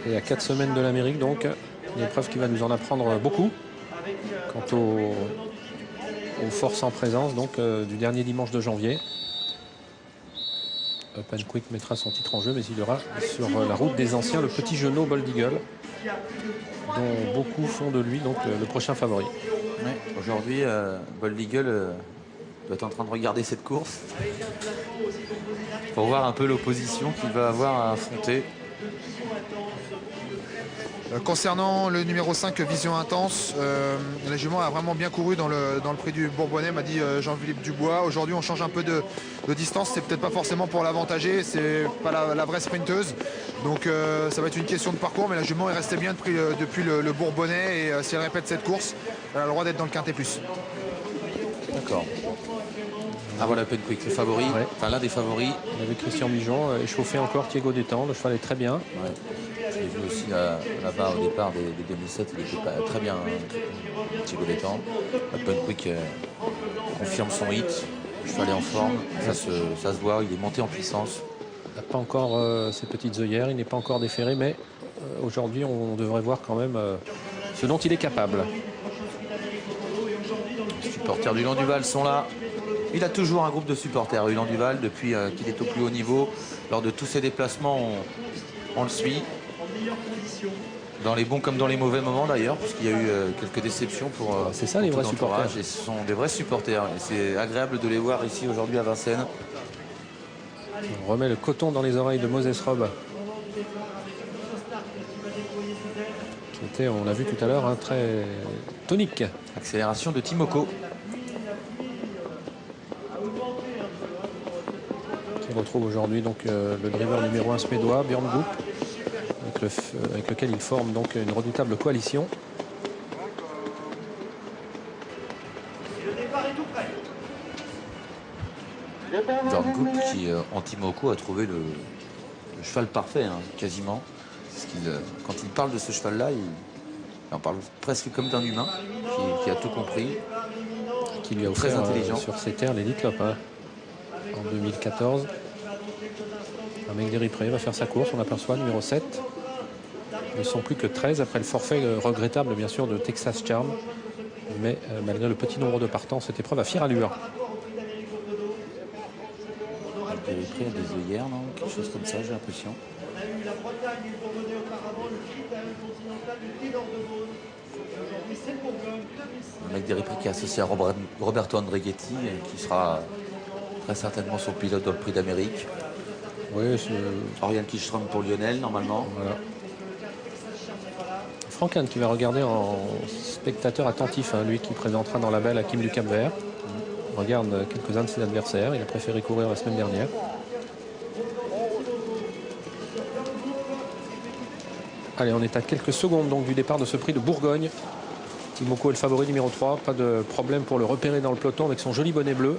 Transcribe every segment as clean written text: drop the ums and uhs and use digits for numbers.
Et à 4 semaines de l'Amérique, donc, une épreuve qui va nous en apprendre beaucoup quant aux forces en présence donc, du dernier dimanche de janvier. Openquick mettra son titre en jeu, mais il y aura sur la route des anciens le petit genou Bold Eagle, dont beaucoup font de lui donc, le prochain favori. Ouais, aujourd'hui, Bold Eagle doit être en train de regarder cette course pour voir un peu l'opposition qu'il va avoir à affronter. Concernant le numéro 5, Vision Intense, la jument a vraiment bien couru dans le prix du Bourbonnais, m'a dit Jean-Philippe Dubois. Aujourd'hui, on change un peu de distance. C'est peut-être pas forcément pour l'avantager. C'est pas la vraie sprinteuse. Donc, ça va être une question de parcours. Mais la jument est restée bien depuis le Bourbonnais. Et si elle répète cette course, elle a le droit d'être dans le Quintet Plus. D'accord. Ah voilà, Openquick, le favori. Ouais. Enfin, l'un des favoris. On avait Christian Mijon échauffé encore Thiago Détang. Le cheval est très bien. Ouais. Je l'ai vu aussi là-bas au départ des 2007, il était très bien, Thiago Détang. Openquick confirme son hit, le cheval est en forme, ça se voit, il est monté en puissance. Il n'a pas encore ses petites œillères, il n'est pas encore déféré, mais aujourd'hui on devrait voir quand même ce dont il est capable. Les supporters du Lan-du-Val sont là. Il a toujours un groupe de supporters du Lan-du-Val depuis qu'il est au plus haut niveau. Lors de tous ses déplacements, on le suit. Dans les bons comme dans les mauvais moments d'ailleurs, puisqu'il y a eu quelques déceptions pour c'est ça les vrais supporters. Et ce sont des vrais supporters. Et c'est agréable de les voir ici aujourd'hui à Vincennes. On remet le coton dans les oreilles de Moses Robb. Qui était, on l'a vu tout à l'heure, très tonique. Accélération de Timoko. Qui retrouve aujourd'hui donc le driver numéro 1 suédois, Björn Goop. Avec lequel il forme donc une redoutable coalition. Björn Goop qui, en Timoko, a trouvé le cheval parfait, hein, quasiment. Quand il parle de ce cheval-là, il en parle presque comme d'un humain qui a tout compris. Qui lui a offert très intelligent. Sur ses terres l'Elite Lopp en 2014. Un mec d'Eripré va faire sa course, on aperçoit numéro 7. Ils ne sont plus que 13 après le forfait regrettable bien sûr de Texas Charm. Mais malgré le petit nombre de partants, cette épreuve a fière allure. Eripré a des œillères, non? Quelque chose comme ça, j'ai l'impression. Un mec d'Eripré qui est associé à Roberto Andreghetti, qui sera très certainement son pilote dans le Prix d'Amérique. Oui, Oriane Kihlström pour Lionel, normalement. Voilà. Franquin qui va regarder en spectateur attentif, hein, lui qui présentera dans la belle Hakim du Cap-Vert. Regarde quelques-uns de ses adversaires. Il a préféré courir la semaine dernière. Allez, on est à quelques secondes donc du départ de ce prix de Bourgogne. Timoko est le favori numéro 3. Pas de problème pour le repérer dans le peloton avec son joli bonnet bleu.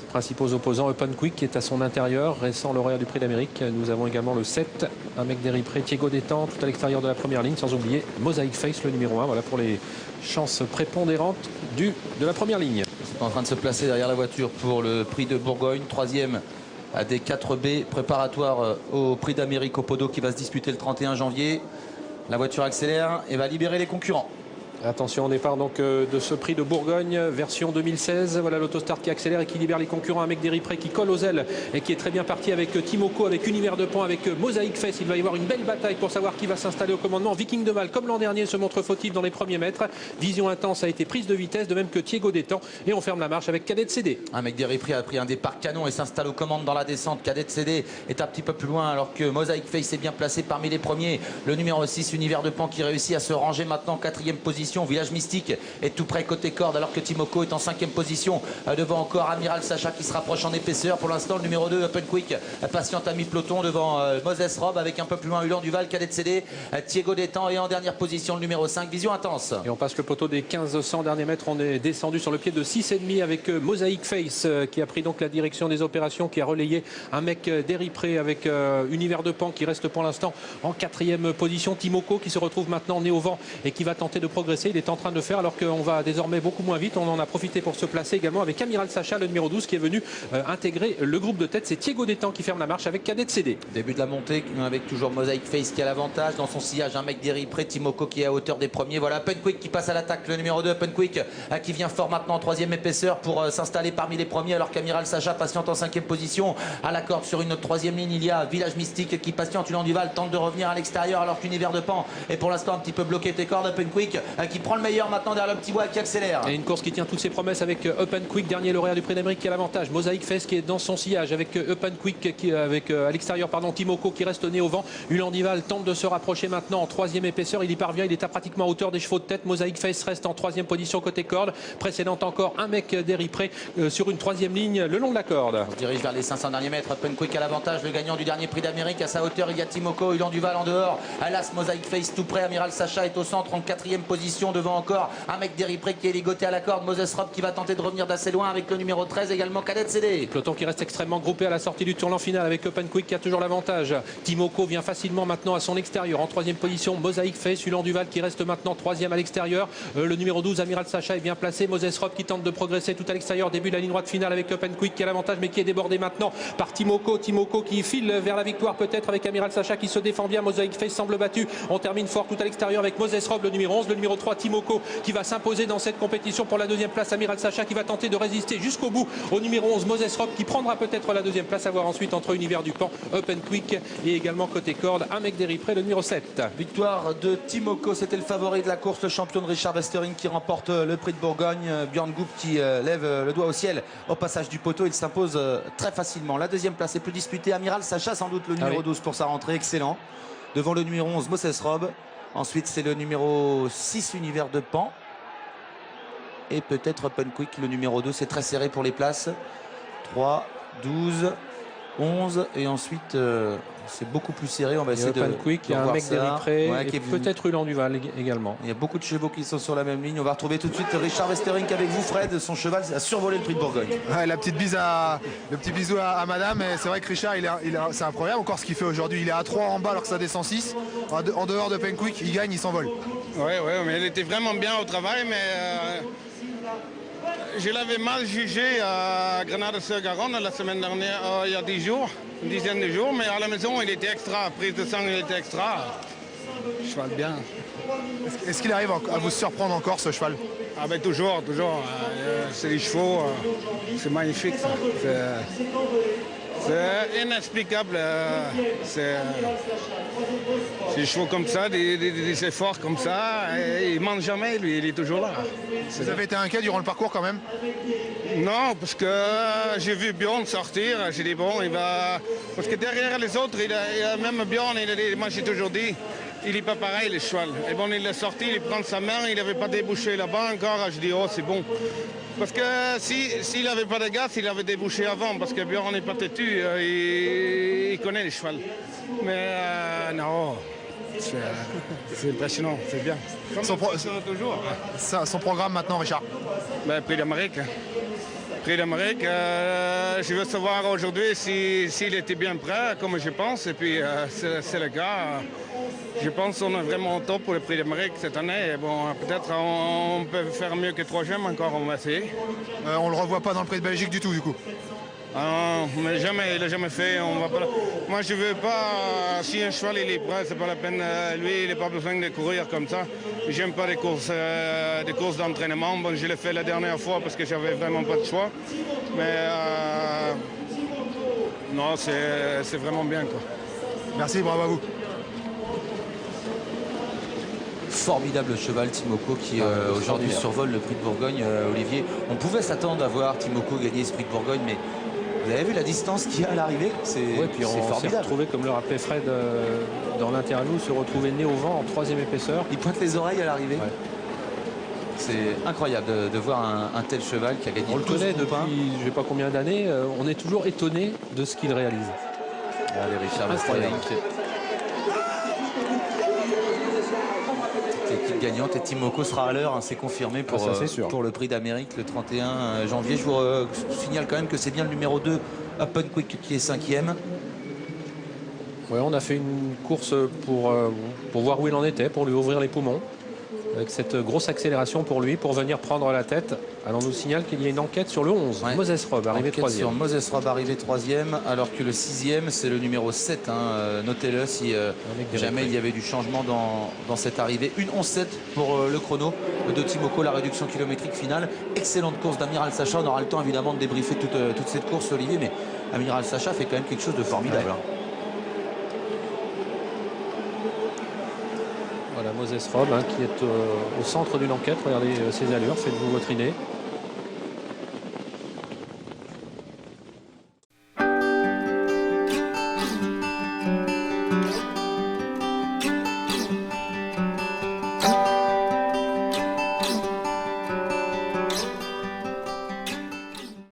Principaux opposants, Openquick qui est à son intérieur, récent lauréat du Prix d'Amérique. Nous avons également le 7, un mec d'Eripré, Thiago Détang, tout à l'extérieur de la première ligne, sans oublier Mosaic Face, le numéro 1. Voilà pour les chances prépondérantes de la première ligne. C'est en train de se placer derrière la voiture pour le Prix de Bourgogne, troisième à des 4B préparatoire au Prix d'Amérique au Podo qui va se disputer le 31 janvier. La voiture accélère et va libérer les concurrents. Attention au départ donc de ce prix de Bourgogne version 2016. Voilà l'autostart qui accélère et qui libère les concurrents. Un mec d'Eripré qui colle aux ailes et qui est très bien parti avec Timoko, avec Univers de Pan, avec Mosaic Face. Il va y avoir une belle bataille pour savoir qui va s'installer au commandement. Viking de Val, comme l'an dernier, se montre fautif dans les premiers mètres. Vision Intense a été prise de vitesse, de même que Thiago Détang. Et on ferme la marche avec Cadet CD. Un mec d'Eripré a pris un départ canon et s'installe aux commandes dans la descente. Cadet CD est un petit peu plus loin alors que Mosaic Face est bien placé parmi les premiers. Le numéro 6, Univers de Pan, qui réussit à se ranger maintenant en 4e position. Village Mystique est tout près côté corde alors que Timoko est en 5e position. Devant encore Amiral Sacha qui se rapproche en épaisseur. Pour l'instant le numéro 2 Openquick patiente à mi-peloton devant Moses Robb avec un peu plus loin Ulan Duval, Cadet CD, Thiago Détang et en dernière position le numéro 5 Vision Intense. Et on passe le poteau des 1500 derniers mètres. On est descendu sur le pied de 6,5 avec Mosaic Face qui a pris donc la direction des opérations, qui a relayé un mec d'Eripré avec Univers de Pan qui reste pour l'instant en 4e position. Timoko qui se retrouve maintenant né au vent et qui va tenter de progresser progresser. Il est en train de le faire alors qu'on va désormais beaucoup moins vite. On en a profité pour se placer également avec Amiral Sacha, le numéro 12, qui est venu intégrer le groupe de tête. C'est Thiego Détang qui ferme la marche avec Cadet CD. Début de la montée avec toujours Mosaic Face qui a l'avantage. Dans son sillage, un mec d'Eri près, Timoko qui est à hauteur des premiers. Voilà, Upnquick qui passe à l'attaque, le numéro 2, Upnquick qui vient fort maintenant en troisième épaisseur pour s'installer parmi les premiers, alors qu'Amiral Sacha patiente en cinquième position. À la corde sur une troisième ligne, il y a Village Mystique qui patiente. Ulan Duval tente de revenir à l'extérieur alors qu'Univers de Pan est pour l'instant un petit peu bloqué tes cordes. Upnquick qui prend le meilleur maintenant derrière le petit bois qui accélère. Et une course qui tient toutes ses promesses avec Upnquick, dernier lauréat du Prix d'Amérique qui a l'avantage. Mosaic Face qui est dans son sillage avec Upnquick qui avec à l'extérieur, pardon, Timoko qui reste au nez au vent. Ulan Duval tente de se rapprocher maintenant en troisième épaisseur. Il y parvient, il est à pratiquement hauteur des chevaux de tête. Mosaic Face reste en troisième position côté corde. Précédente encore un mec d'Eri près sur une troisième ligne le long de la corde. On se dirige vers les 500 derniers mètres. Upnquick à l'avantage, le gagnant du dernier Prix d'Amérique. À sa hauteur, il y a Timoko, Ulan Duval en dehors. Alas, Mosaic Face tout près. Amiral Sacha est au centre en quatrième position. Devant encore un mec d'Eri près qui est ligoté à la corde. Moses Rob qui va tenter de revenir d'assez loin avec le numéro 13 également Cadet CD. Peloton qui reste extrêmement groupé à la sortie du tournant final avec Upnquick qui a toujours l'avantage. Timoko vient facilement maintenant à son extérieur en troisième position. Mosaic Face, Ulan Duval qui reste maintenant troisième à l'extérieur. Le numéro 12 Amiral Sacha est bien placé. Moses Rob qui tente de progresser tout à l'extérieur. Début de la ligne droite finale avec Upnquick qui a l'avantage mais qui est débordé maintenant par Timoko. Timoko qui file vers la victoire peut-être avec Amiral Sacha qui se défend bien. Mosaic Face semble battu. On termine fort tout à l'extérieur avec Moses Rob le numéro 11. Le numéro 3 Timoko qui va s'imposer dans cette compétition pour la deuxième place. Amiral Sacha qui va tenter de résister jusqu'au bout au numéro 11 Moses Rob qui prendra peut-être la deuxième place. À voir ensuite entre Univers du Pan, Upnquick et également côté corde un mec d'Eri près le numéro 7. Victoire de Timoko, c'était le favori de la course, le champion de Richard Westering qui remporte le Prix de Bourgogne. Björn Goop qui lève le doigt au ciel au passage du poteau. Il s'impose très facilement. La deuxième place est plus disputée. Amiral Sacha sans doute le numéro 12 pour sa rentrée, excellent. Devant le numéro 11 Moses Rob. Ensuite c'est le numéro 6 Univers de Pan. Et peut-être Upnquick le numéro 2. C'est très serré pour les places. 3, 12, 11 et ensuite c'est beaucoup plus serré. On va essayer de Upnquick, il y a un mec d'Eri près ouais, et peut-être Ulan Duval également. Il y a beaucoup de chevaux qui sont sur la même ligne. On va retrouver tout de suite Richard Westering avec vous, Fred. Son cheval a survolé le Prix de Bourgogne. Ouais, le petit bisou à madame. Et c'est vrai que Richard, c'est incroyable encore ce qu'il fait aujourd'hui. Il est à 3 en bas alors que ça descend 6. En dehors de Upnquick, il gagne, il s'envole. Oui, mais il était vraiment bien au travail, mais je l'avais mal jugé à Grenade-sur-Garonne la semaine dernière, il y a 10 jours, une dizaine de jours, mais à la maison il était extra, prise de sang il était extra. Cheval bien. Est-ce qu'il arrive à vous surprendre encore ce cheval? Ah ben toujours. C'est les chevaux, c'est magnifique ça. C'est inexplicable. C'est des chevaux comme ça, des efforts comme ça. Et il ne ment jamais, lui, il est toujours là. Vous avez été inquiet durant le parcours quand même? Non, parce que j'ai vu Björn sortir. J'ai dit bon, il va. Parce que derrière les autres, il a même Björn, moi j'ai toujours dit, il n'est pas pareil le cheval. Et bon, il est sorti, il prend sa main, il n'avait pas débouché là-bas encore. Je dis oh, c'est bon. Parce que s'il n'avait pas de gaz, il avait débouché avant, parce que Björn n'est pas têtu, il connaît les chevals. Mais non, c'est impressionnant, c'est bien. Son programme maintenant, Richard? Ben, Prix d'Amérique. Prix d'Amérique, je veux savoir aujourd'hui s'il était bien prêt, comme je pense, et puis c'est le cas. Je pense qu'on est vraiment au top pour le Prix d'Amérique cette année. Bon, peut-être on peut faire mieux que 3e encore, on va essayer. On le revoit pas dans le Prix de Belgique du tout, du coup? Ah non, mais jamais, il n'a jamais fait. On va pas... Moi, je veux pas. Si un cheval il est prêt, c'est pas la peine. Lui, il n'a pas besoin de courir comme ça. J'aime pas les courses d'entraînement. Bon, je l'ai fait la dernière fois parce que j'avais vraiment pas de choix. Mais non, c'est vraiment bien, quoi. Merci, bravo à vous. Formidable cheval Timoko qui aujourd'hui survole le Prix de Bourgogne. Olivier, on pouvait s'attendre à voir Timoko gagner ce Prix de Bourgogne, mais vous avez vu la distance qu'il y a à l'arrivée? C'est on s'est retrouvé, comme le rappelait Fred dans l'interview, se retrouver nez au vent en 3e épaisseur. Il pointe les oreilles à l'arrivée. Ouais. C'est incroyable de voir un tel cheval qui a gagné. On le connaît depuis je ne sais pas combien d'années. On est toujours étonné de ce qu'il réalise. Allez, Richard Westering. L'équipe gagnante et Timoko sera à l'heure, hein, c'est confirmé pour le Prix d'Amérique le 31 janvier. Je vous signale quand même que c'est bien le numéro 2 Upnquick qui est 5e. Ouais, on a fait une course pour voir où il en était, pour lui ouvrir les poumons. avec cette grosse accélération pour lui, pour venir prendre la tête. Alors on nous signale qu'il y a une enquête sur le 11, Ouais. Moses Rob, arrivé Enquête sur 3e. Moses Rob arrivé 3e, alors que le 6e c'est le numéro 7. Notez-le si jamais il y avait du changement dans cette arrivée. Une 11-7 pour le chrono de Timoko, la réduction kilométrique finale. Excellente course d'Amiral Sacha. On aura le temps évidemment de débriefer toute cette course, Olivier, mais Amiral Sacha fait quand même quelque chose de formidable. Ouais. Voilà Moses Rob qui est au centre d'une enquête. Regardez ses allures, faites-vous votre idée.